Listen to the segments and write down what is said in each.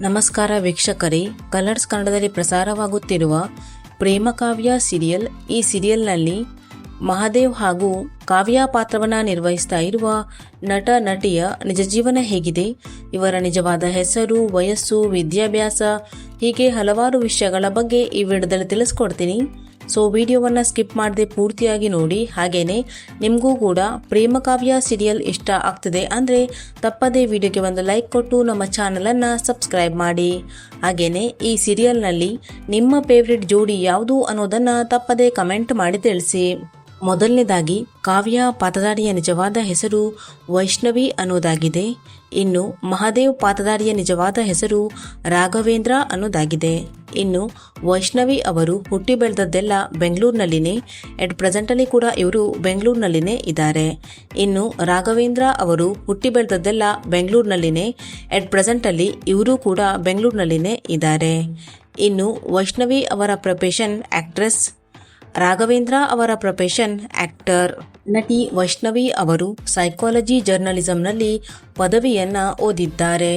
ನಮಸ್ಕಾರ ವೀಕ್ಷಕರೇ, ಕಲರ್ಸ್ ಕನ್ನಡದಲ್ಲಿ ಪ್ರಸಾರವಾಗುತ್ತಿರುವ ಪ್ರೇಮಕಾವ್ಯ ಸೀರಿಯಲ್. ಈ ಸೀರಿಯಲ್ನಲ್ಲಿ ಮಹಾದೇವ್ ಹಾಗೂ ಕಾವ್ಯ ಪಾತ್ರವನ್ನು ನಿರ್ವಹಿಸ್ತಾ ಇರುವ ನಟ ನಟಿಯ ನಿಜ ಜೀವನ ಹೇಗಿದೆ, ಇವರ ನಿಜವಾದ ಹೆಸರು, ವಯಸ್ಸು, ವಿದ್ಯಾಭ್ಯಾಸ ಹೀಗೆ ಹಲವಾರು ವಿಷಯಗಳ ಬಗ್ಗೆ ಈ ವಿಡಿಯೋದಲ್ಲಿ ತಿಳಿಸ್ಕೊಡ್ತೀನಿ. ಸೊ ವಿಡಿಯೋವನ್ನು ಸ್ಕಿಪ್ ಮಾಡದೆ ಪೂರ್ತಿಯಾಗಿ ನೋಡಿ. ಹಾಗೇನೆ ನಿಮಗೂ ಕೂಡ ಪ್ರೇಮಕಾವ್ಯ ಸೀರಿಯಲ್ ಇಷ್ಟ ಆಗ್ತದೆ ಅಂದರೆ ತಪ್ಪದೇ ವಿಡಿಯೋಗೆ ಒಂದು ಲೈಕ್ ಕೊಟ್ಟು ನಮ್ಮ ಚಾನಲನ್ನು ಸಬ್ಸ್ಕ್ರೈಬ್ ಮಾಡಿ. ಹಾಗೇನೆ ಈ ಸೀರಿಯಲ್ನಲ್ಲಿ ನಿಮ್ಮ ಫೇವ್ರೆಟ್ ಜೋಡಿ ಯಾವುದು ಅನ್ನೋದನ್ನು ತಪ್ಪದೇ ಕಮೆಂಟ್ ಮಾಡಿ ತಿಳಿಸಿ. ಮೊದಲನೇದಾಗಿ ಕಾವ್ಯ ಪಾತ್ರಧಾರಿಯ ನಿಜವಾದ ಹೆಸರು ವೈಷ್ಣವಿ ಅನ್ನೋದಾಗಿದೆ. ಇನ್ನು ಮಹಾದೇವ್ ಪಾತ್ರಧಾರಿಯ ನಿಜವಾದ ಹೆಸರು ರಾಘವೇಂದ್ರ ಅನ್ನೋದಾಗಿದೆ. ಇನ್ನು ವೈಷ್ಣವಿ ಅವರು ಹುಟ್ಟಿ ಬೆಳೆದದ್ದೆಲ್ಲ ಬೆಂಗಳೂರಿನಲ್ಲಿನೇ. ಎಟ್ ಪ್ರೆಸೆಂಟಲ್ಲಿ ಕೂಡ ಇವರು ಬೆಂಗಳೂರಿನಲ್ಲಿನೇ ಇದ್ದಾರೆ. ಇನ್ನು ರಾಘವೇಂದ್ರ ಅವರು ಹುಟ್ಟಿ ಬೆಳೆದದ್ದೆಲ್ಲ ಬೆಂಗಳೂರಿನಲ್ಲಿನೇ. ಎಟ್ ಪ್ರೆಸೆಂಟಲ್ಲಿ ಇವರು ಕೂಡ ಬೆಂಗಳೂರಿನಲ್ಲಿನೇ ಇದ್ದಾರೆ. ಇನ್ನು ವೈಷ್ಣವಿ ಅವರ ಪ್ರೊಫೆಷನ್ ಆಕ್ಟ್ರೆಸ್, ರಾಘವೇಂದ್ರ ಅವರ ಪ್ರೊಫೆಷನ್ ಆಕ್ಟರ್. ನಟಿ ವೈಷ್ಣವಿ ಅವರು ಸೈಕಾಲಜಿ ಜರ್ನಲಿಸಂನಲ್ಲಿ ಪದವಿಯನ್ನ ಓದಿದ್ದಾರೆ.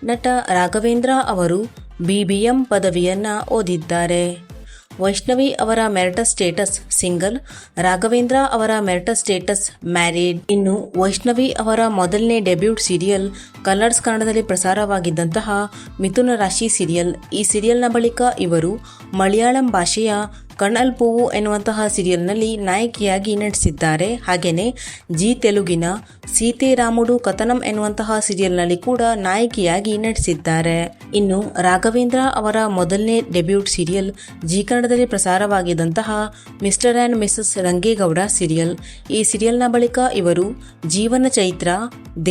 ನಟ ರಾಘವೇಂದ್ರ ಅವರು BBM ಪದವಿಯನ್ನ ಓದಿದ್ದಾರೆ. ವೈಷ್ಣವಿ ಅವರ ಮ್ಯಾರಿಟಲ್ ಸ್ಟೇಟಸ್ ಸಿಂಗಲ್, ರಾಘವೇಂದ್ರ ಅವರ ಮ್ಯಾರಿಟಲ್ ಸ್ಟೇಟಸ್ ಮ್ಯಾರಿಡ್. ಇನ್ನು ವೈಷ್ಣವಿ ಅವರ ಮೊದಲನೇ ಡೆಬ್ಯೂಟ್ ಸೀರಿಯಲ್ ಕಲರ್ಸ್ ಕನ್ನಡದಲ್ಲಿ ಪ್ರಸಾರವಾಗಿದ್ದಂತಹ ಮಿಥುನ ರಾಶಿ ಸೀರಿಯಲ್. ಈ ಸೀರಿಯಲ್ನ ಬಳಿಕ ಇವರು ಮಲಯಾಳಂ ಭಾಷೆಯ ಕಣ್ಣಲ್ ಪೂವು ಎನ್ನುವಂತಹ ಸೀರಿಯಲ್ನಲ್ಲಿ ನಾಯಕಿಯಾಗಿ ನಟಿಸಿದ್ದಾರೆ. ಹಾಗೆಯೇ ಜಿ ತೆಲುಗಿನ ಸೀತೆ ರಾಮುಡು ಕಥನಂ ಎನ್ನುವಂತಹ ಸೀರಿಯಲ್ನಲ್ಲಿ ಕೂಡ ನಾಯಕಿಯಾಗಿ ನಟಿಸಿದ್ದಾರೆ. ಇನ್ನು ರಾಘವೇಂದ್ರ ಅವರ ಮೊದಲನೇ ಡೆಬ್ಯೂಟ್ ಸೀರಿಯಲ್ ಜಿ ಕನ್ನಡದಲ್ಲಿ ಪ್ರಸಾರವಾಗಿದ್ದಂತಹ Mr and Mrs Rangegowda serial. ಈ ಸೀರಿಯಲ್ನ ಬಳಿಕ ಇವರು ಜೀವನ ಚೈತ್ರ,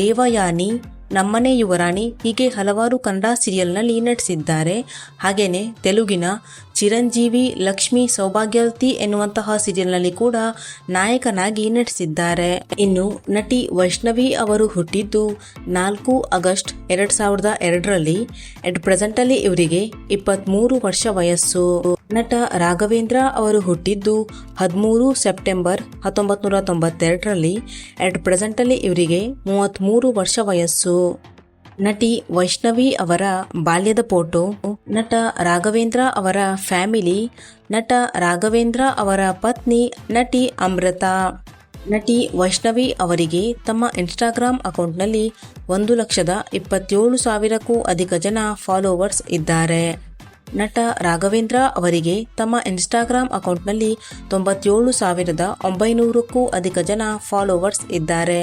ದೇವಯಾನಿ, ನಮ್ಮನೆ ಯುವರಾಣಿ ಹೀಗೆ ಹಲವಾರು ಕನ್ನಡ ಸೀರಿಯಲ್ನಲ್ಲಿ ನಟಿಸಿದ್ದಾರೆ. ಹಾಗೆಯೇ ತೆಲುಗಿನ ಚಿರಂಜೀವಿ, ಲಕ್ಷ್ಮಿ, ಸೌಭಾಗ್ಯವತಿ ಎನ್ನುವಂತಹ ಸೀರಿಯಲ್ನಲ್ಲಿ ಕೂಡ ನಾಯಕನಾಗಿ ನಟಿಸಿದ್ದಾರೆ. ಇನ್ನು ನಟಿ ವೈಷ್ಣವಿ ಅವರು ಹುಟ್ಟಿದ್ದು 4 ಆಗಸ್ಟ್ 2002ರಲ್ಲಿ. ಎಟ್ ಪ್ರೆಸೆಂಟಲ್ಲಿ ಇವರಿಗೆ 23 ವರ್ಷ ವಯಸ್ಸು. ನಟ ರಾಘವೇಂದ್ರ ಅವರು ಹುಟ್ಟಿದ್ದು 13 ಸೆಪ್ಟೆಂಬರ್ 1992ರಲ್ಲಿ. ಎಟ್ ಪ್ರೆಸೆಂಟಲ್ಲಿ ಇವರಿಗೆ 33 ವರ್ಷ ವಯಸ್ಸು. ನಟಿ ವೈಷ್ಣವಿ ಅವರ ಬಾಲ್ಯದ ಫೋಟೋ, ನಟ ರಾಘವೇಂದ್ರ ಅವರ ಫ್ಯಾಮಿಲಿ, ನಟ ರಾಘವೇಂದ್ರ ಅವರ ಪತ್ನಿ ನಟಿ ಅಮೃತಾ. ನಟಿ ವೈಷ್ಣವಿ ಅವರಿಗೆ ತಮ್ಮ ಇನ್ಸ್ಟಾಗ್ರಾಮ್ ಅಕೌಂಟ್ನಲ್ಲಿ 1,27,000ಕ್ಕೂ ಅಧಿಕ ಜನ ಫಾಲೋವರ್ಸ್ ಇದ್ದಾರೆ. ನಟ ರಾಘವೇಂದ್ರ ಅವರಿಗೆ ತಮ್ಮ ಇನ್ಸ್ಟಾಗ್ರಾಮ್ ಅಕೌಂಟ್ನಲ್ಲಿ 97,900ಕ್ಕೂ ಅಧಿಕ ಜನ ಫಾಲೋವರ್ಸ್ ಇದ್ದಾರೆ.